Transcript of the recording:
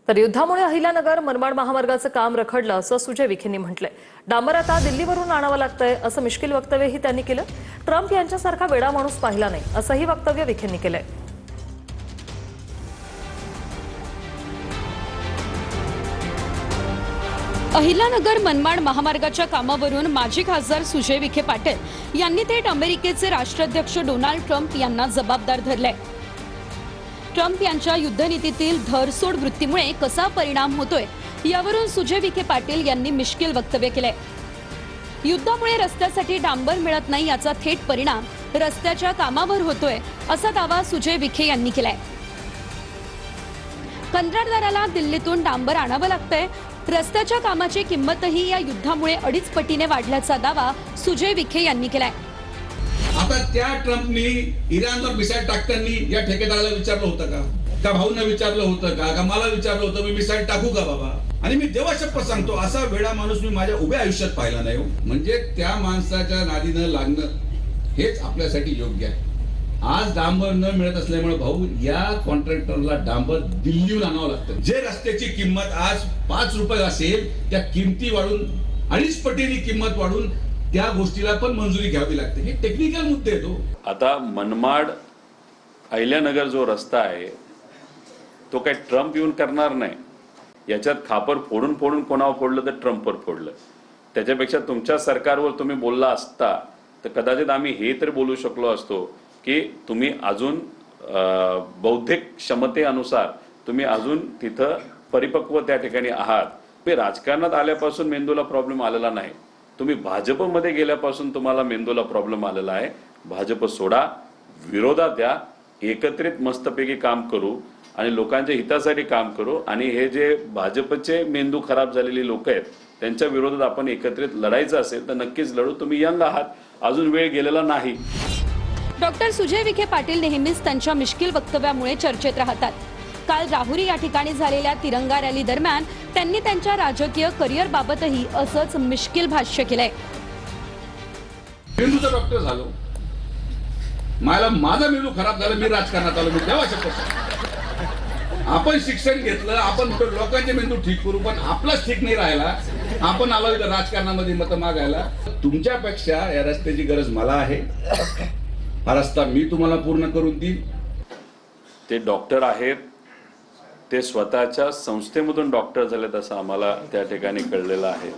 तर युद्धामुळे अहिल्यानगर मनमाड महामार्गाचं काम रखडलं असं सुजय विखेंनी म्हटलंय। डांबर आता दिल्लीवरून आणावं लागतंय असं मिश्किल वक्तव्यही त्यांनी केलं। ट्रम्प यांच्यासारखा वेडा माणूस पाहिला नाही असंही वक्तव्य विखेंनी केलंय। अहिल्यानगर मनमाड महामार्गाच्या कामावरून माजी खासदार सुजय विखे पाटील यांनी थेट अमेरिकेचे राष्ट्राध्यक्ष डोनाल्ड ट्रम्प यांना जबाबदार धरले। ट्रम्प यांच्या युद्धनीतीतील धरसोड वृत्तीमुळे कसा परिणाम होतोय यावरून सुजय विखे पाटील यांनी मिश्किल वक्तव्य केले। युद्धामुळे रस्त्यासाठी डांबर मिळत नाही याचा थेट परिणाम रस्त्याच्या कामावर होतोय असा दावा सुजय विखे यांनी केलाय। कंत्राटदाराला दिल्लीतून डांबर आणावं लागतंय। रस्त्याच्या कामाची किंमतही या युद्धामुळे 2.5 पटीने वाढल्याचा दावा सुजय विखे यांनी केलाय। आता त्या ट्रम्पनी इराणवर मिसाईल टाकताना या ठेकेदाराला विचारलं होतं का भाऊंना विचारलं होतं का मला विचारलं होतं मी मिसाईल टाकू का बाबा? आणि मी देवा शपथ सांगतो असा वेडा माणूस मी माझ्या उभ्या आयुष्यात पाहिला नाही। म्हणजे त्या माणसाच्या नादीनं लागणं हेच आपल्यासाठी योग्य आहे। आज डांबर न मिळत असल्यामुळे भाऊ या कॉन्ट्रॅक्टरला डांबर दिल्लीहून आणावं लागतं। जे रस्त्याची किंमत आज 5 रुपये असेल त्या किमती वाढून 2.5 पटीने किंमत वाढून त्या गोष्टीला पण मंजुरी घ्यावी लागते। हे टेक्निकल मुद्दे आहेत। आता मनमाड अहिल्यानगर जो रस्ता आहे तो काही ट्रम्प येऊन करणार नाही। याच्यात खापर फोडून फोडून कोणावर फोडलं तर ट्रम्पवर फोडलं। त्याच्यापेक्षा तुमच्या सरकारवर तुम्ही बोलला असता तर कदाचित आम्ही हे तरी बोलू शकलो असतो की तुम्ही अजून बौद्धिक क्षमतेनुसार तुम्ही अजून तिथं परिपक्व त्या ठिकाणी आहात। ते राजकारणात आल्यापासून मेंदूला प्रॉब्लेम आलेला नाही। तुम्ही भाजपमध्ये गेल्यापासून तुम्हाला मेंदूला प्रॉब्लेम आलेला आहे। भाजप सोडा, विरोधात या, एकत्रित मस्तपैकी काम करू आणि लोकांच्या हितासाठी काम करू आणि हे जे भाजपचे मेंदू खराब झालेले लोक आहेत त्यांच्या विरोधात आपण एकत्रित लढायचं असेल तर नक्कीच लढू। तुम्ही यंग आहात, अजून वेळ गेलेला नाही। डॉक्टर सुजय विखे पाटील नेहमीच त्यांच्या मिश्किल वक्तव्यामुळे चर्चेत राहतात। काल राहुरी या ठिकाणी झालेल्या तिरंगा रॅली दरम्यान त्यांनी त्यांच्या राजकीय करिअर बाबतही असंच मिश्किल भाष्य केलंय। मेंदूचा डॉक्टर झालो, माझा मेंदू खराब झाला, मी राजकारणात आलो, मी देवा शपथ। आपण शिक्षण घेतलं, आपण लोकांचे मेंदू ठीक करू, पण आपलाच ठीक नाही राहिला। आपण आलो इथं राजकारणामध्ये मत मागायला। तुमच्यापेक्षा या रस्त्याची गरज मला आहे। हा रस्ता मी तुम्हाला पूर्ण करून देईन। ते डॉक्टर आहेत, ते स्वतःच्या संस्थेमधून डॉक्टर झालेत असं आम्हाला त्या ठिकाणी कळलेलं आहे।